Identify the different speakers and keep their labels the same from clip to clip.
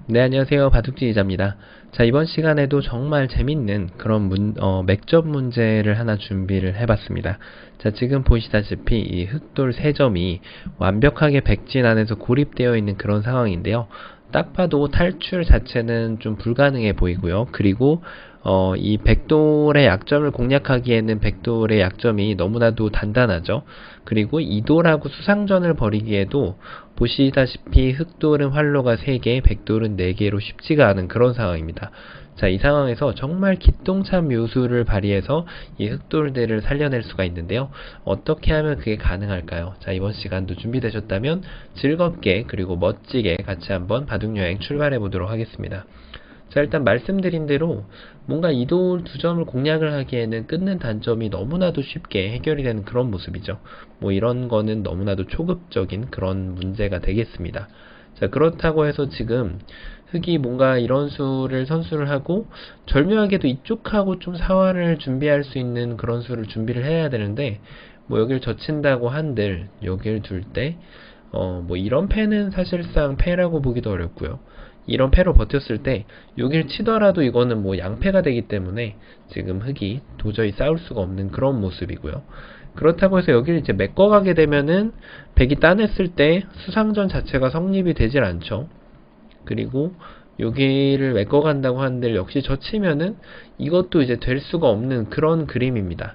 Speaker 1: 네, 안녕하세요. 바둑지 기자입니다. 자, 이번 시간에도 정말 재밌는 그런 맥접 문제를 하나 준비를 해봤습니다. 자, 지금 보시다시피 이 흑돌 3점이 완벽하게 백진 안에서 고립되어 있는 그런 상황인데요. 딱 봐도 탈출 자체는 좀 불가능해 보이고요. 그리고 이 백돌의 약점을 공략하기에는 백돌의 약점이 너무나도 단단하죠. 그리고 이돌하고 수상전을 벌이기에도 보시다시피 흑돌은 활로가 3개, 백돌은 4개로 쉽지가 않은 그런 상황입니다. 자, 이 상황에서 정말 기똥찬 묘수를 발휘해서 이 흑돌들을 살려낼 수가 있는데요. 어떻게 하면 그게 가능할까요? 자, 이번 시간도 준비되셨다면 즐겁게 그리고 멋지게 같이 한번 바둑여행 출발해 보도록 하겠습니다. 자, 일단 말씀드린 대로 뭔가 이돌 2점을 공략을 하기에는 끊는 단점이 너무나도 쉽게 해결이 되는 그런 모습이죠. 뭐 이런 거는 너무나도 초급적인 그런 문제가 되겠습니다. 자, 그렇다고 해서 지금 흑이 뭔가 이런 수를 선수를 하고 절묘하게도 이쪽하고 좀 사활을 준비할 수 있는 그런 수를 준비를 해야 되는데, 뭐 여길 젖힌다고 한들 여길 둘 때 뭐 이런 패는 사실상 패라고 보기도 어렵고요. 이런 패로 버텼을 때 여길 치더라도 이거는 뭐 양패가 되기 때문에 지금 흑이 도저히 싸울 수가 없는 그런 모습이고요. 그렇다고 해서 여기를 이제 메꿔가게 되면은 백이 따냈을 때 수상전 자체가 성립이 되질 않죠. 그리고 여기를 메꿔간다고 하는데 역시 젖히면은 이것도 이제 될 수가 없는 그런 그림입니다.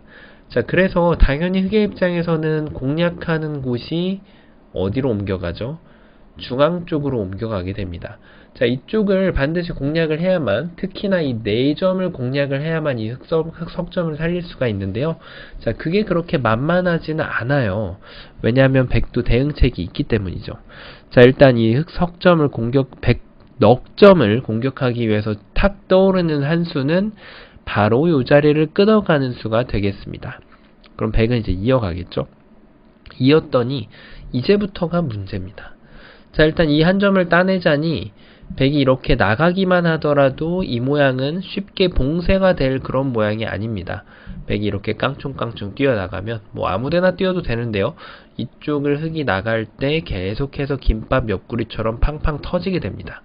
Speaker 1: 자, 그래서 당연히 흑의 입장에서는 공략하는 곳이 어디로 옮겨가죠? 중앙 쪽으로 옮겨가게 됩니다. 자, 이쪽을 반드시 공략을 해야만, 특히나 이 4점을 공략을 해야만 이 흑석점을 살릴 수가 있는데요. 자, 그게 그렇게 만만하지는 않아요. 왜냐하면 백도 대응책이 있기 때문이죠. 자, 일단 이 흑석점을 넉점을 공격하기 위해서 탁 떠오르는 한 수는 바로 이 자리를 끊어가는 수가 되겠습니다. 그럼 백은 이제 이어가겠죠. 이었더니 이제부터가 문제입니다. 자, 일단 이 한 점을 따내자니 백이 이렇게 나가기만 하더라도 이 모양은 쉽게 봉쇄가 될 그런 모양이 아닙니다. 백이 이렇게 깡충깡충 뛰어나가면 뭐 아무데나 뛰어도 되는데요. 이쪽을 흑이 나갈 때 계속해서 김밥 옆구리처럼 팡팡 터지게 됩니다.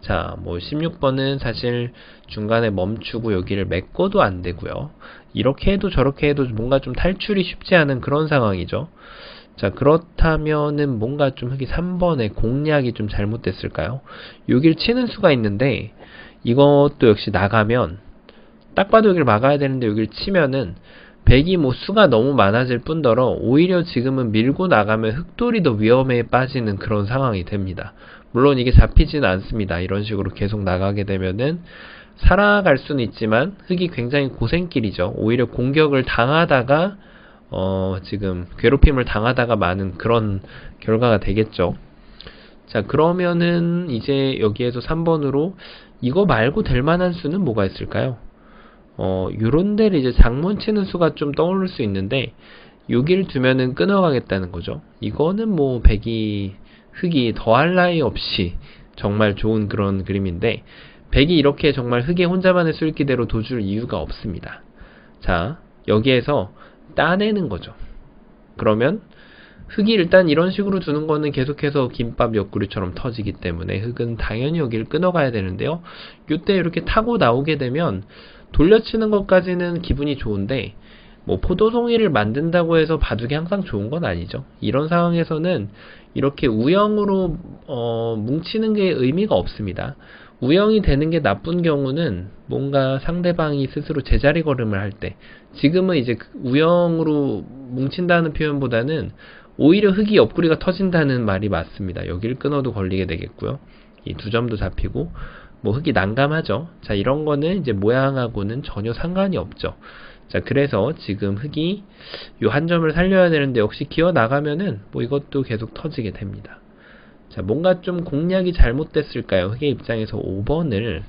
Speaker 1: 자, 뭐 16번은 사실 중간에 멈추고 여기를 메꿔도 안 되고요. 이렇게 해도 저렇게 해도 뭔가 좀 탈출이 쉽지 않은 그런 상황이죠. 자, 그렇다면은 뭔가 좀 흑이 3번의 공략이 좀 잘못됐을까요? 여길 치는 수가 있는데 이것도 역시 나가면 딱 봐도 여기를 막아야 되는데 여기를 치면은 백이 뭐 수가 너무 많아질 뿐더러 오히려 지금은 밀고 나가면 흑돌이 더 위험에 빠지는 그런 상황이 됩니다. 물론 이게 잡히지는 않습니다. 이런 식으로 계속 나가게 되면은 살아갈 수는 있지만 흑이 굉장히 고생길이죠. 오히려 공격을 당하다가 지금 괴롭힘을 당하다가 많은 그런 결과가 되겠죠. 자, 그러면은 이제 여기에서 3번으로 이거 말고 될 만한 수는 뭐가 있을까요? 요런 데를 이제 장문 치는 수가 좀 떠오를 수 있는데 여기를 두면은 끊어가겠다는 거죠. 이거는 뭐 백이 흑이 더할 나위 없이 정말 좋은 그런 그림인데 백이 이렇게 정말 흑의 혼자만의 술기대로 도줄 이유가 없습니다. 자, 여기에서 따내는 거죠. 그러면 흑이 일단 이런 식으로 두는 거는 계속해서 김밥 옆구리처럼 터지기 때문에 흑은 당연히 여기를 끊어가야 되는데요. 이때 이렇게 타고 나오게 되면 돌려치는 것까지는 기분이 좋은데 뭐 포도송이를 만든다고 해서 바둑이 항상 좋은 건 아니죠. 이런 상황에서는 이렇게 우영으로 뭉치는 게 의미가 없습니다. 우영이 되는 게 나쁜 경우는 뭔가 상대방이 스스로 제자리 걸음을 할 때, 지금은 이제 우영으로 뭉친다는 표현보다는 오히려 흑이 옆구리가 터진다는 말이 맞습니다. 여기를 끊어도 걸리게 되겠고요. 이 2점도 잡히고 뭐 흑이 난감하죠. 자, 이런 거는 이제 모양하고는 전혀 상관이 없죠. 자, 그래서 지금 흑이 요 한 점을 살려야 되는데 역시 기어 나가면은 뭐 이것도 계속 터지게 됩니다. 자, 뭔가 좀 공략이 잘못됐을까요? 흑의 입장에서 5번을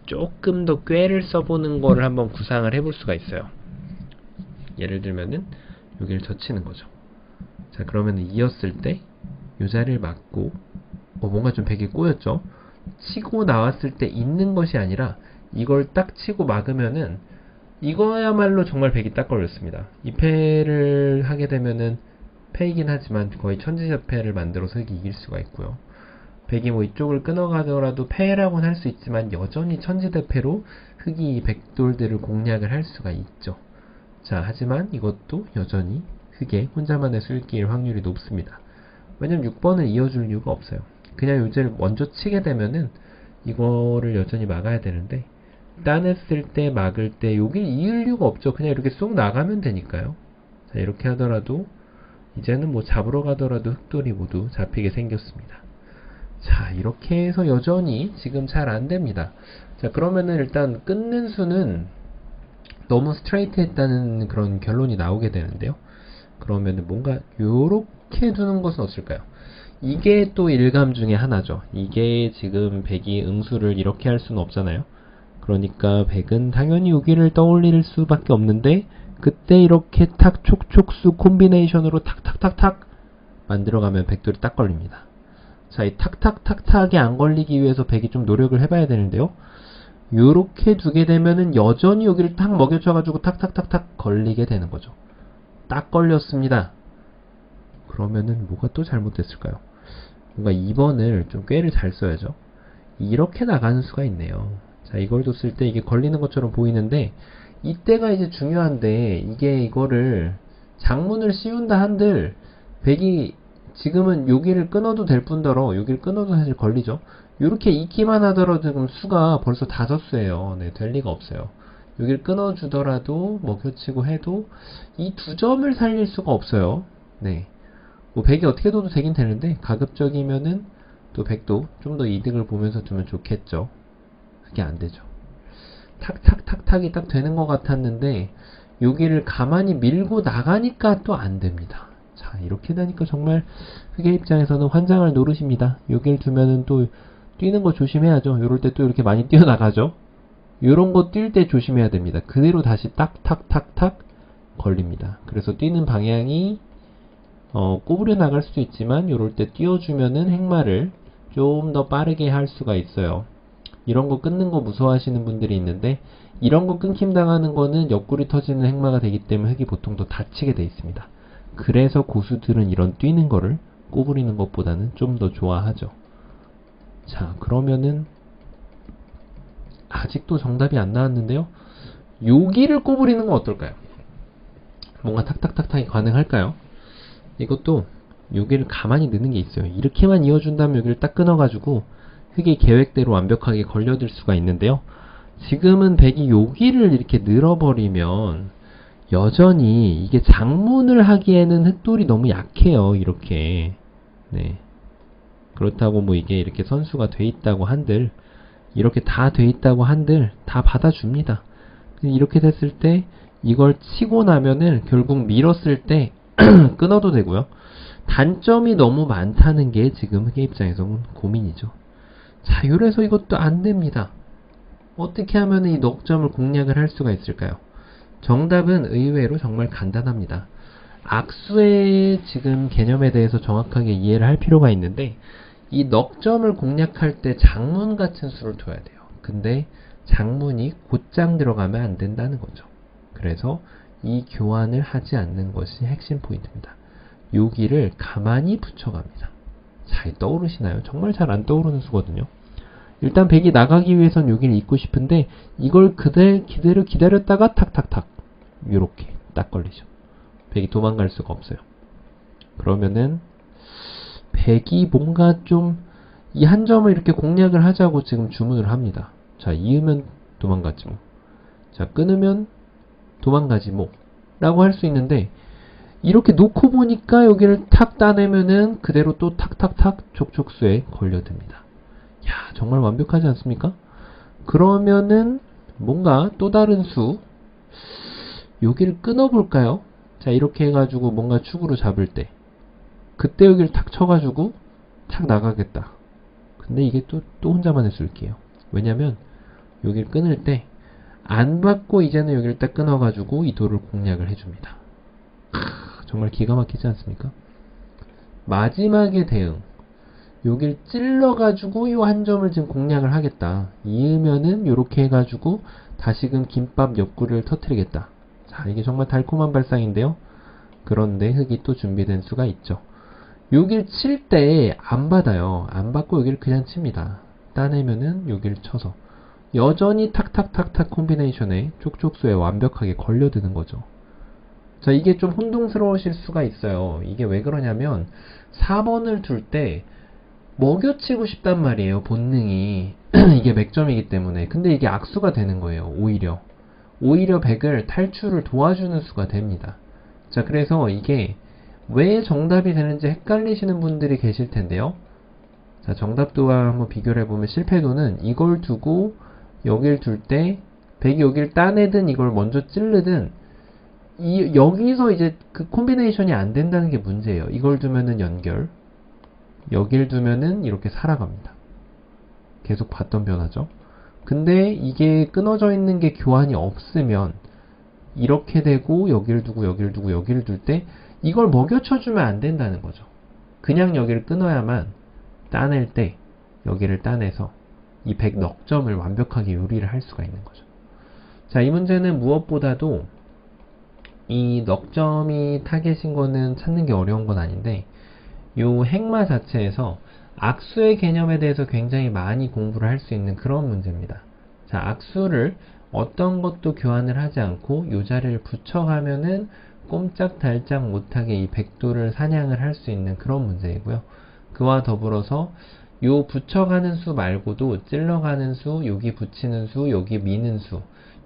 Speaker 1: 조금 더 꾀를 써보는 거를 한번 구상을 해볼 수가 있어요. 예를 들면은 여기를 젖히는 거죠. 자, 그러면 이었을 때 요 자리를 막고 뭔가 좀 백이 꼬였죠? 치고 나왔을 때 있는 것이 아니라 이걸 딱 치고 막으면은 이거야말로 정말 백이 딱 걸렸습니다. 이 패를 하게 되면은 패이긴 하지만 거의 천지자패를 만들어서 흑이 이길 수가 있고요. 백이 뭐 이쪽을 끊어가더라도 패라고는 할 수 있지만 여전히 천지대패로 흑이 이 백돌들을 공략을 할 수가 있죠. 자, 하지만 이것도 여전히 흑의 혼자만의 수일기일 확률이 높습니다. 왜냐면 6번을 이어줄 이유가 없어요. 그냥 요제를 먼저 치게 되면은 이거를 여전히 막아야 되는데, 따냈을 때 막을 때 여길 이을 이유가 없죠. 그냥 이렇게 쏙 나가면 되니까요. 자, 이렇게 하더라도 이제는 뭐 잡으러 가더라도 흑돌이 모두 잡히게 생겼습니다. 자, 이렇게 해서 여전히 지금 잘 안됩니다. 자, 그러면은 일단 끊는 수는 너무 스트레이트 했다는 그런 결론이 나오게 되는데요. 그러면은 뭔가 요렇게 두는 것은 어떨까요? 이게 또 일감 중에 하나죠. 이게 지금 백이 응수를 이렇게 할 수는 없잖아요. 그러니까 백은 당연히 여기를 떠올릴 수밖에 없는데, 그때 이렇게 탁 촉촉수 콤비네이션으로 탁탁탁탁 만들어가면 백돌이 딱 걸립니다. 자, 이 탁탁탁탁이 안 걸리기 위해서 백이 좀 노력을 해봐야 되는데요. 요렇게 두게 되면은 여전히 여기를 탁 먹여쳐가지고 탁탁탁탁 걸리게 되는 거죠. 딱 걸렸습니다. 그러면은 뭐가 또 잘못됐을까요? 뭔가 2번을 좀 꾀를 잘 써야죠. 이렇게 나가는 수가 있네요. 자, 이걸 뒀을 때 이게 걸리는 것처럼 보이는데, 이때가 이제 중요한데, 이게 이거를 장문을 씌운다 한들 백이 지금은 여기를 끊어도 될 뿐더러 여기를 끊어도 사실 걸리죠. 이렇게 익기만 하더라도 지금 수가 벌써 5수예요. 네, 될 리가 없어요. 여기를 끊어주더라도 먹혀치고 해도 이 두 점을 살릴 수가 없어요. 네, 뭐 백이 어떻게 둬도 되긴 되는데, 가급적이면은 또 백도 좀 더 이득을 보면서 두면 좋겠죠. 그게 안 되죠. 탁탁탁탁이 딱 되는 것 같았는데 여기를 가만히 밀고 나가니까 또 안 됩니다. 자, 이렇게 되니까 정말 흑의 입장에서는 환장할 노릇입니다. 여기를 두면은 또 뛰는 거 조심해야죠. 요럴 때 또 이렇게 많이 뛰어나가죠. 요런 거 뛸 때 조심해야 됩니다. 그대로 다시 딱탁탁탁 걸립니다. 그래서 뛰는 방향이 꼬부려 나갈 수도 있지만 요럴 때 띄워주면은 행마를 좀 더 빠르게 할 수가 있어요. 이런 거 끊는 거 무서워하시는 분들이 있는데, 이런 거 끊김 당하는 거는 옆구리 터지는 행마가 되기 때문에 흑이 보통 더 다치게 돼 있습니다. 그래서 고수들은 이런 뛰는 거를 꼬부리는 것보다는 좀 더 좋아하죠. 자, 그러면은 아직도 정답이 안 나왔는데요. 여기를 꼬부리는 건 어떨까요? 뭔가 탁탁탁탁이 가능할까요? 이것도 여기를 가만히 넣는 게 있어요. 이렇게만 이어준다면 여기를 딱 끊어가지고 흑의 계획대로 완벽하게 걸려들 수가 있는데요. 지금은 백이 여기를 이렇게 늘어버리면 여전히 이게 장문을 하기에는 흑돌이 너무 약해요. 이렇게. 네. 그렇다고 뭐 이게 이렇게 선수가 돼 있다고 한들, 이렇게 다 돼 있다고 한들 다 받아줍니다. 이렇게 됐을 때 이걸 치고 나면은 결국 밀었을 때 끊어도 되고요. 단점이 너무 많다는 게 지금 흑의 입장에서는 고민이죠. 자, 이래서 이것도 안 됩니다. 어떻게 하면 이 넉점을 공략을 할 수가 있을까요? 정답은 의외로 정말 간단합니다. 악수의 지금 개념에 대해서 정확하게 이해를 할 필요가 있는데, 이 넉점을 공략할 때 장문 같은 수를 둬야 돼요. 근데 장문이 곧장 들어가면 안 된다는 거죠. 그래서 이 교환을 하지 않는 것이 핵심 포인트입니다. 여기를 가만히 붙여갑니다. 잘 떠오르시나요? 정말 잘 안 떠오르는 수거든요. 일단 백이 나가기 위해선 여기를 잇고 싶은데, 이걸 그대로 기다렸다가 탁탁탁 요렇게 딱 걸리죠. 백이 도망갈 수가 없어요. 그러면은 백이 뭔가 좀 이 한 점을 이렇게 공략을 하자고 지금 주문을 합니다. 자, 이으면 도망가지 뭐. 자, 끊으면 도망가지 뭐 라고 할 수 있는데, 이렇게 놓고 보니까 여기를 탁 따내면은 그대로 또 탁탁탁 촉촉수에 걸려듭니다. 야, 정말 완벽하지 않습니까? 그러면은 뭔가 또 다른 수, 여기를 끊어볼까요? 자, 이렇게 해가지고 뭔가 축으로 잡을 때 그때 여기를 탁 쳐가지고 탁 나가겠다. 근데 이게 또 혼자만의 술기예요. 왜냐면 여기를 끊을 때 안 받고 이제는 여기를 딱 끊어가지고 이 돌을 공략을 해줍니다. 정말 기가 막히지 않습니까? 마지막의 대응, 여길 찔러가지고 이 한 점을 지금 공략을 하겠다. 이으면은 요렇게 해가지고 다시금 김밥 옆구리를 터뜨리겠다. 자, 이게 정말 달콤한 발상인데요. 그런데 흑이 또 준비된 수가 있죠. 여길 칠 때 안 받아요. 안 받고 여기를 그냥 칩니다. 따내면은 여기를 쳐서 여전히 탁탁탁탁 콤비네이션에 쪽쪽수에 완벽하게 걸려드는 거죠. 자, 이게 좀 혼동스러우실 수가 있어요. 이게 왜 그러냐면 4번을 둘 때 먹여치고 싶단 말이에요. 본능이. 이게 맥점이기 때문에. 근데 이게 악수가 되는 거예요. 오히려 100을 탈출을 도와주는 수가 됩니다. 자, 그래서 이게 왜 정답이 되는지 헷갈리시는 분들이 계실 텐데요. 자, 정답도와 한번 비교를 해보면 실패도는 이걸 두고 여길 둘 때 100이 여길 따내든 이걸 먼저 찌르든 여기서 이제 그 콤비네이션이 안 된다는 게 문제예요. 이걸 두면은 연결, 여길 두면은 이렇게 살아갑니다. 계속 봤던 변화죠. 근데 이게 끊어져 있는 게 교환이 없으면 이렇게 되고 여기를 두고 여기를 두고 여기를 둘 때 이걸 먹여쳐주면 안 된다는 거죠. 그냥 여기를 끊어야만 따낼 때 여기를 따내서 이 100 넉점을 완벽하게 요리를 할 수가 있는 거죠. 자, 이 문제는 무엇보다도 이 넉점이 타겟인 거는 찾는 게 어려운 건 아닌데 요 행마 자체에서 악수의 개념에 대해서 굉장히 많이 공부를 할 수 있는 그런 문제입니다. 자, 악수를 어떤 것도 교환을 하지 않고 요 자리를 붙여가면은 꼼짝달짝 못하게 이 백도를 사냥을 할 수 있는 그런 문제이고요. 그와 더불어서 요 붙여가는 수 말고도 찔러가는 수, 여기 붙이는 수, 여기 미는 수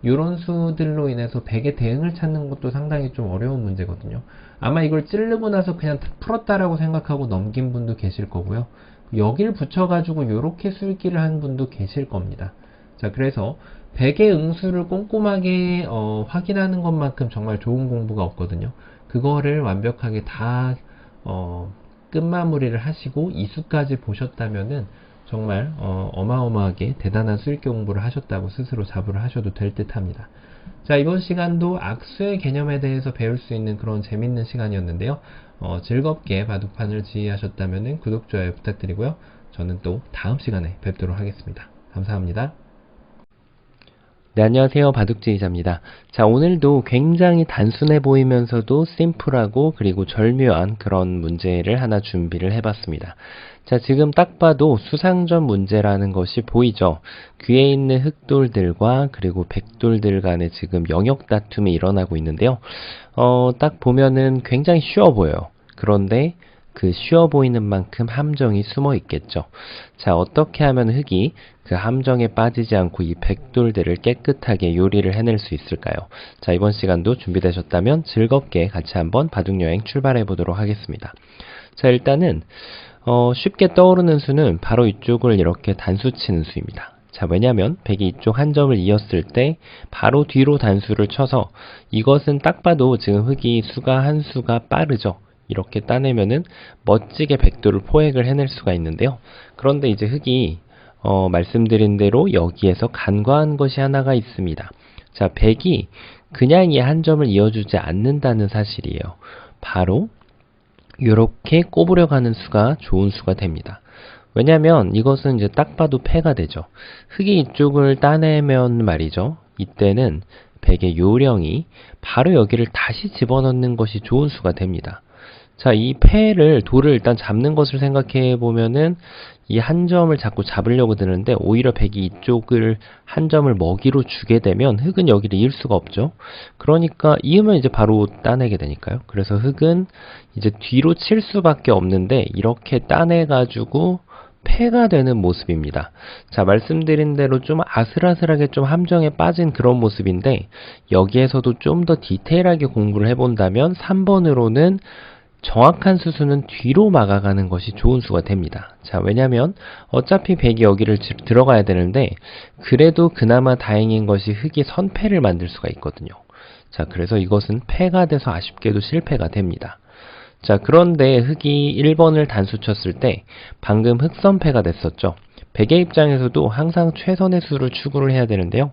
Speaker 1: 요런 수들로 인해서 100의 대응을 찾는 것도 상당히 좀 어려운 문제거든요. 아마 이걸 찌르고 나서 그냥 풀었다라고 생각하고 넘긴 분도 계실 거고요. 여기를 붙여가지고 요렇게 술기를 한 분도 계실 겁니다. 자, 그래서 100의 응수를 꼼꼼하게 확인하는 것만큼 정말 좋은 공부가 없거든요. 그거를 완벽하게 다 끝마무리를 하시고 이수까지 보셨다면은 정말 어마어마하게 대단한 수익 공부를 하셨다고 스스로 자부를 하셔도 될 듯 합니다. 자, 이번 시간도 악수의 개념에 대해서 배울 수 있는 그런 재밌는 시간이었는데요. 즐겁게 바둑판을 지휘하셨다면 구독, 좋아요 부탁드리고요. 저는 또 다음 시간에 뵙도록 하겠습니다. 감사합니다. 네, 안녕하세요. 바둑지휘자입니다. 자, 오늘도 굉장히 단순해 보이면서도 심플하고 그리고 절묘한 그런 문제를 하나 준비를 해봤습니다. 자, 지금 딱 봐도 수상전 문제라는 것이 보이죠? 귀에 있는 흑돌들과 그리고 백돌들 간에 지금 영역 다툼이 일어나고 있는데요. 딱 보면은 굉장히 쉬워 보여요. 그런데 그 쉬워 보이는 만큼 함정이 숨어 있겠죠. 자, 어떻게 하면 흑이 그 함정에 빠지지 않고 이 백돌들을 깨끗하게 요리를 해낼 수 있을까요? 자, 이번 시간도 준비되셨다면 즐겁게 같이 한번 바둑여행 출발해 보도록 하겠습니다. 자, 일단은 쉽게 떠오르는 수는 바로 이쪽을 이렇게 단수 치는 수입니다. 자, 왜냐면 백이 이쪽 한 점을 이었을 때 바로 뒤로 단수를 쳐서 이것은 딱 봐도 지금 흑이 수가 한 수가 빠르죠. 이렇게 따내면은 멋지게 백도를 포획을 해낼 수가 있는데요. 그런데 이제 흑이 말씀드린 대로 여기에서 간과한 것이 하나가 있습니다. 자, 백이 그냥 이 한 점을 이어주지 않는다는 사실이에요. 바로 이렇게 꼽으려 가는 수가 좋은 수가 됩니다. 왜냐면 이것은 이제 딱 봐도 패가 되죠. 흑이 이쪽을 따내면 말이죠. 이때는 백의 요령이 바로 여기를 다시 집어넣는 것이 좋은 수가 됩니다. 자, 이 패를 돌을 일단 잡는 것을 생각해 보면은 이 한 점을 자꾸 잡으려고 드는데 오히려 백이 이쪽을 한 점을 먹이로 주게 되면 흑은 여기를 이을 수가 없죠. 그러니까 이으면 이제 바로 따내게 되니까요. 그래서 흑은 이제 뒤로 칠 수밖에 없는데 이렇게 따내 가지고 패가 되는 모습입니다. 자, 말씀드린 대로 좀 아슬아슬하게 좀 함정에 빠진 그런 모습인데 여기에서도 좀 더 디테일하게 공부를 해본다면 3번으로는 정확한 수수는 뒤로 막아가는 것이 좋은 수가 됩니다. 자, 왜냐면 어차피 백이 여기를 들어가야 되는데 그래도 그나마 다행인 것이 흑이 선패를 만들 수가 있거든요. 자, 그래서 이것은 패가 돼서 아쉽게도 실패가 됩니다. 자, 그런데 흑이 1번을 단수 쳤을 때 방금 흑선패가 됐었죠. 백의 입장에서도 항상 최선의 수를 추구를 해야 되는데요.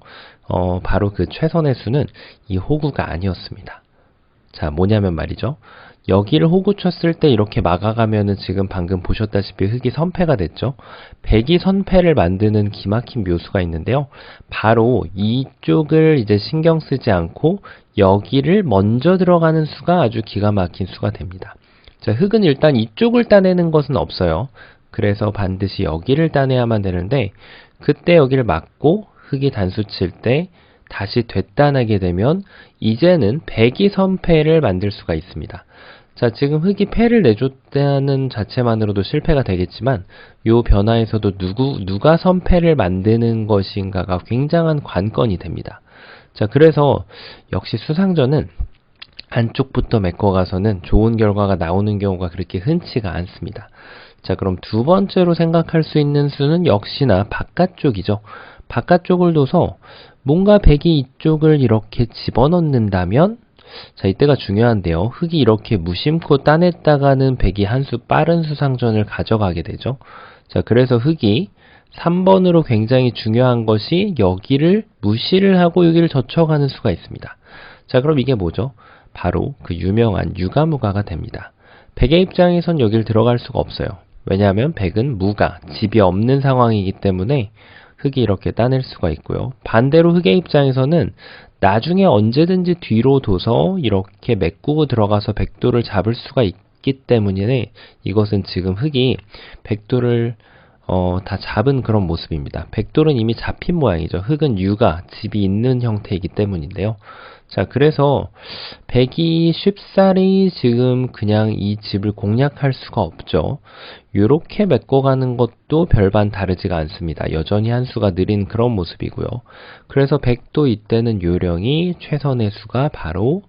Speaker 1: 바로 그 최선의 수는 이 호구가 아니었습니다. 자, 뭐냐면 말이죠. 여기를 호구 쳤을 때 이렇게 막아가면은 지금 방금 보셨다시피 흑이 선패가 됐죠. 백이 선패를 만드는 기막힌 묘수가 있는데요. 바로 이쪽을 이제 신경 쓰지 않고 여기를 먼저 들어가는 수가 아주 기가 막힌 수가 됩니다. 자, 흙은 일단 이쪽을 따내는 것은 없어요. 그래서 반드시 여기를 따내야만 되는데 그때 여기를 막고 흙이 단수 칠 때 다시 되따내게 되면 이제는 백이 선패를 만들 수가 있습니다. 자, 지금 흙이 패를 내줬다는 자체만으로도 실패가 되겠지만 요 변화에서도 누가 선패를 만드는 것인가가 굉장한 관건이 됩니다. 자, 그래서 역시 수상전은 안쪽부터 메꿔가서는 좋은 결과가 나오는 경우가 그렇게 흔치가 않습니다. 자, 그럼 두 번째로 생각할 수 있는 수는 역시나 바깥쪽이죠. 바깥쪽을 둬서 뭔가 백이 이쪽을 이렇게 집어넣는다면, 자, 이때가 중요한데요. 흙이 이렇게 무심코 따냈다가는 백이 한 수 빠른 수상전을 가져가게 되죠. 자, 그래서 흙이 3번으로 굉장히 중요한 것이 여기를 무시를 하고 여기를 젖혀가는 수가 있습니다. 자, 그럼 이게 뭐죠? 바로 그 유명한 유가무가가 됩니다. 백의 입장에선 여길 들어갈 수가 없어요. 왜냐하면 백은 무가, 집이 없는 상황이기 때문에 흙이 이렇게 따낼 수가 있고요. 반대로 흙의 입장에서는 나중에 언제든지 뒤로 둬서 이렇게 메꾸고 들어가서 백도를 잡을 수가 있기 때문에 이것은 지금 흙이 백도를 다 잡은 그런 모습입니다. 백돌은 이미 잡힌 모양이죠. 흙은 유가, 집이 있는 형태이기 때문인데요. 자, 그래서 백이 쉽사리 지금 그냥 이 집을 공략할 수가 없죠. 요렇게 메꿔가는 것도 별반 다르지가 않습니다. 여전히 한 수가 느린 그런 모습이고요. 그래서 백도 이때는 요령이 최선의 수가 바로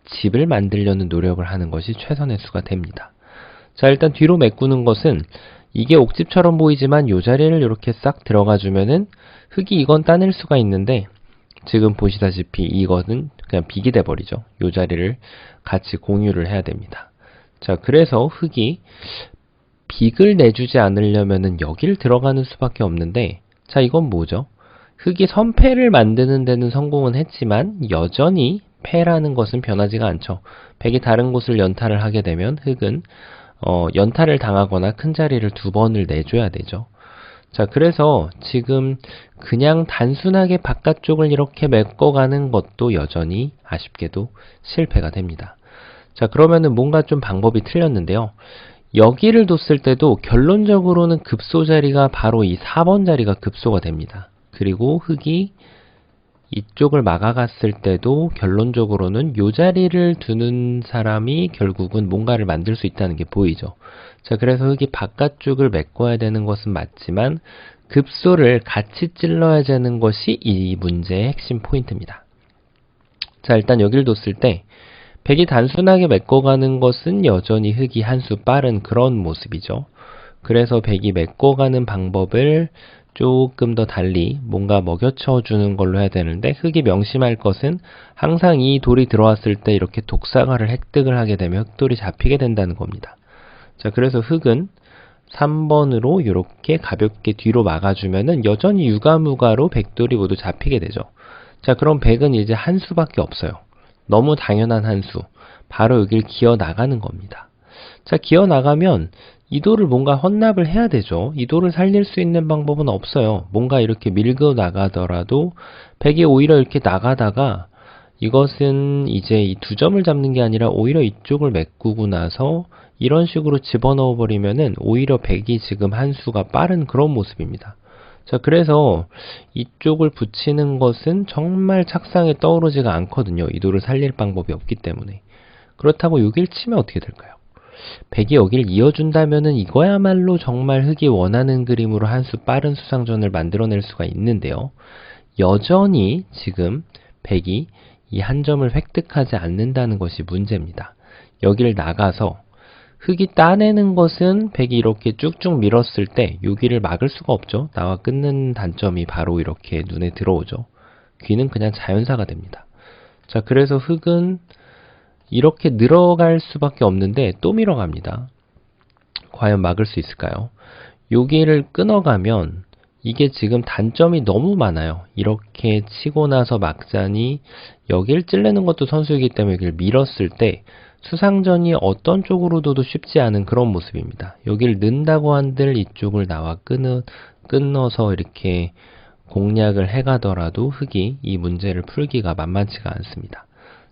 Speaker 1: 집을 만들려는 노력을 하는 것이 최선의 수가 됩니다. 자, 일단 뒤로 메꾸는 것은 이게 옥집처럼 보이지만 요 자리를 이렇게 싹 들어가 주면은 흙이 이건 따낼 수가 있는데 지금 보시다시피 이거는 그냥 빅이 돼 버리죠. 요 자리를 같이 공유를 해야 됩니다. 자, 그래서 흙이 빅을 내주지 않으려면은 여길 들어가는 수밖에 없는데, 자, 이건 뭐죠? 흙이 선패를 만드는 데는 성공은 했지만 여전히 패라는 것은 변하지가 않죠. 백이 다른 곳을 연타를 하게 되면 흙은 연타를 당하거나 큰 자리를 두 번을 내줘야 되죠. 자, 그래서 지금 그냥 단순하게 바깥쪽을 이렇게 메꿔가는 것도 여전히 아쉽게도 실패가 됩니다. 자, 그러면은 뭔가 좀 방법이 틀렸는데요. 여기를 뒀을 때도 결론적으로는 급소 자리가 바로 이 4번 자리가 급소가 됩니다. 그리고 흙이 이쪽을 막아갔을 때도 결론적으로는 요 자리를 두는 사람이 결국은 뭔가를 만들 수 있다는 게 보이죠. 자, 그래서 흙이 바깥쪽을 메꿔야 되는 것은 맞지만 급소를 같이 찔러야 되는 것이 이 문제의 핵심 포인트입니다. 자, 일단 여길 뒀을 때 백이 단순하게 메꿔가는 것은 여전히 흙이 한 수 빠른 그런 모습이죠. 그래서 백이 메꿔가는 방법을 조금 더 달리 뭔가 먹여쳐 주는 걸로 해야 되는데 흙이 명심할 것은 항상 이 돌이 들어왔을 때 이렇게 독사과를 획득을 하게 되면 흙돌이 잡히게 된다는 겁니다. 자, 그래서 흙은 3번으로 이렇게 가볍게 뒤로 막아주면은 여전히 유가무가로 백돌이 모두 잡히게 되죠. 자, 그럼 백은 이제 한 수밖에 없어요. 너무 당연한 한 수. 바로 여길 기어 나가는 겁니다. 자, 기어 나가면 이 돌을 뭔가 헌납을 해야 되죠. 이 돌을 살릴 수 있는 방법은 없어요. 뭔가 이렇게 밀고 나가더라도 백이 오히려 이렇게 나가다가 이것은 이제 이 두 점을 잡는 게 아니라 오히려 이쪽을 메꾸고 나서 이런 식으로 집어넣어 버리면은 오히려 백이 지금 한 수가 빠른 그런 모습입니다. 자, 그래서 이쪽을 붙이는 것은 정말 착상에 떠오르지가 않거든요. 이 돌을 살릴 방법이 없기 때문에. 그렇다고 여길 치면 어떻게 될까요? 백이 여길 이어준다면은 이거야말로 정말 흙이 원하는 그림으로 한 수 빠른 수상전을 만들어낼 수가 있는데요. 여전히 지금 백이 이 한 점을 획득하지 않는다는 것이 문제입니다. 여기를 나가서 흙이 따내는 것은 백이 이렇게 쭉쭉 밀었을 때 여기를 막을 수가 없죠. 나와 끊는 단점이 바로 이렇게 눈에 들어오죠. 귀는 그냥 자연사가 됩니다. 자, 그래서 흙은 이렇게 늘어갈 수밖에 없는데 또 밀어갑니다. 과연 막을 수 있을까요? 여기를 끊어가면 이게 지금 단점이 너무 많아요. 이렇게 치고 나서 막자니 여길 찌르는 것도 선수이기 때문에 여기를 밀었을 때 수상전이 어떤 쪽으로 둬도 쉽지 않은 그런 모습입니다. 여기를 는다고 한들 이쪽을 나와 끊어서 이렇게 공략을 해가더라도 흙이 이 문제를 풀기가 만만치가 않습니다.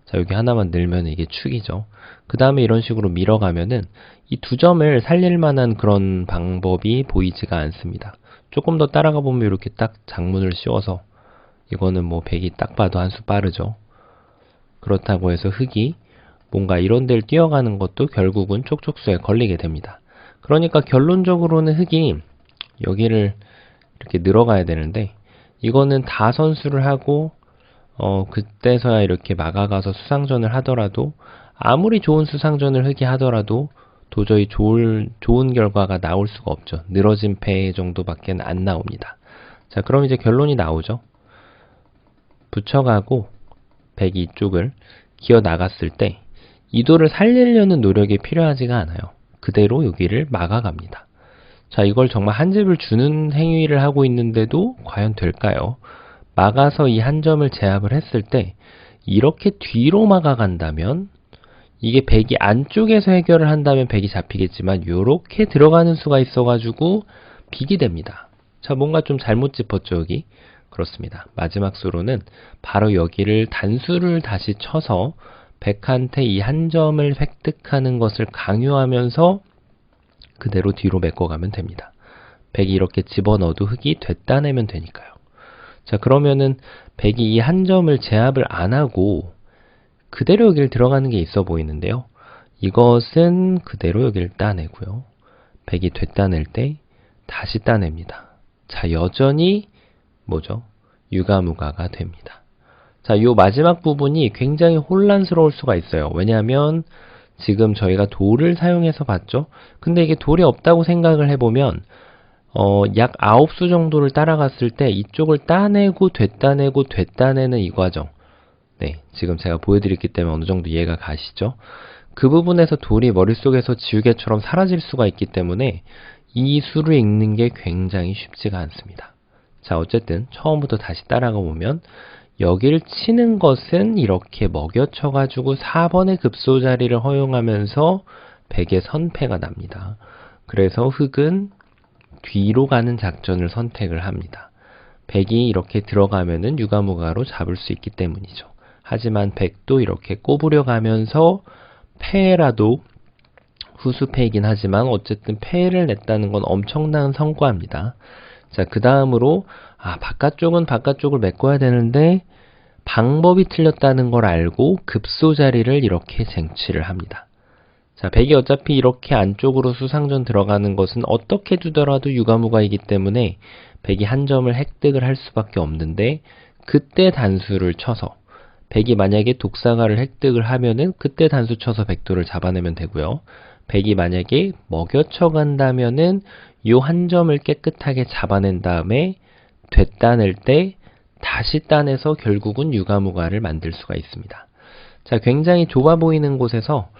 Speaker 1: 자, 여기 하나만 늘면 이게 축이죠. 그 다음에 이런 식으로 밀어가면은 이 두 점을 살릴 만한 그런 방법이 보이지가 않습니다. 조금 더 따라가 보면 이렇게 딱 장문을 씌워서, 이거는 뭐 백이 딱 봐도 한 수 빠르죠. 그렇다고 해서 흙이 뭔가 이런 데를 뛰어가는 것도 결국은 촉촉수에 걸리게 됩니다. 그러니까 결론적으로는 흙이 여기를 이렇게 늘어가야 되는데, 이거는 다 선수를 하고 그때서야 이렇게 막아가서 수상전을 하더라도, 아무리 좋은 수상전을 흙이 하더라도 도저히 좋은 결과가 나올 수가 없죠. 늘어진 패 정도밖에 안 나옵니다. 자, 그럼 이제 결론이 나오죠. 붙여가고 백이 이쪽을 기어 나갔을 때 이도를 살리려는 노력이 필요하지가 않아요. 그대로 여기를 막아갑니다. 자, 이걸 정말 한 집을 주는 행위를 하고 있는데도 과연 될까요? 막아서 이 한 점을 제압을 했을 때 이렇게 뒤로 막아간다면, 이게 백이 안쪽에서 해결을 한다면 백이 잡히겠지만 요렇게 들어가는 수가 있어가지고 빅이 됩니다. 자, 뭔가 좀 잘못 짚었죠, 여기? 그렇습니다. 마지막 수로는 바로 여기를 단수를 다시 쳐서 백한테 이 한 점을 획득하는 것을 강요하면서 그대로 뒤로 메꿔가면 됩니다. 백이 이렇게 집어넣어도 흙이 됐다 내면 되니까요. 자, 그러면은 백이 이 한 점을 제압을 안 하고 그대로 여기를 들어가는 게 있어 보이는데요. 이것은 그대로 여기를 따내고요. 백이 됐다낼 때 다시 따냅니다. 자, 여전히 뭐죠? 유가무가가 됩니다. 자, 요 마지막 부분이 굉장히 혼란스러울 수가 있어요. 왜냐하면 지금 저희가 돌을 사용해서 봤죠? 근데 이게 돌이 없다고 생각을 해보면 약 9수 정도를 따라갔을 때 이쪽을 따내고 됐다내고 됐다내는 이 과정, 네, 지금 제가 보여드렸기 때문에 어느 정도 이해가 가시죠? 그 부분에서 돌이 머릿속에서 지우개처럼 사라질 수가 있기 때문에 이 수를 읽는 게 굉장히 쉽지가 않습니다. 자, 어쨌든 처음부터 다시 따라가 보면 여기를 치는 것은 이렇게 먹여쳐가지고 4번의 급소 자리를 허용하면서 백의 선패가 납니다. 그래서 흙은 뒤로 가는 작전을 선택을 합니다. 백이 이렇게 들어가면은 유가무가로 잡을 수 있기 때문이죠. 하지만 백도 이렇게 꼬부려 가면서 패라도 후수패이긴 하지만 어쨌든 패를 냈다는 건 엄청난 성과입니다. 자, 그 다음으로 바깥쪽은 바깥쪽을 메꿔야 되는데 방법이 틀렸다는 걸 알고 급소 자리를 이렇게 쟁취를 합니다. 자, 백이 어차피 이렇게 안쪽으로 수상전 들어가는 것은 어떻게 두더라도 유가무가이기 때문에 백이 한 점을 획득을 할 수밖에 없는데, 그때 단수를 쳐서 백이 만약에 독사가를 획득을 하면은 그때 단수 쳐서 백도를 잡아내면 되고요. 백이 만약에 먹여쳐 간다면은 요 한 점을 깨끗하게 잡아낸 다음에 되따낼 때 다시 따내서 결국은 유가무가를 만들 수가 있습니다. 자, 굉장히 좁아 보이는 곳에서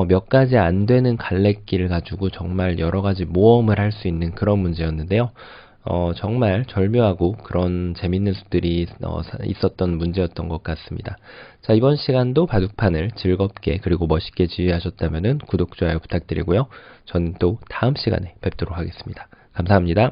Speaker 1: 몇 가지 안 되는 갈래길을 가지고 정말 여러 가지 모험을 할 수 있는 그런 문제였는데요. 정말 절묘하고 그런 재밌는 수들이 있었던 문제였던 것 같습니다. 자, 이번 시간도 바둑판을 즐겁게 그리고 멋있게 지휘하셨다면 구독, 좋아요 부탁드리고요. 저는 또 다음 시간에 뵙도록 하겠습니다. 감사합니다.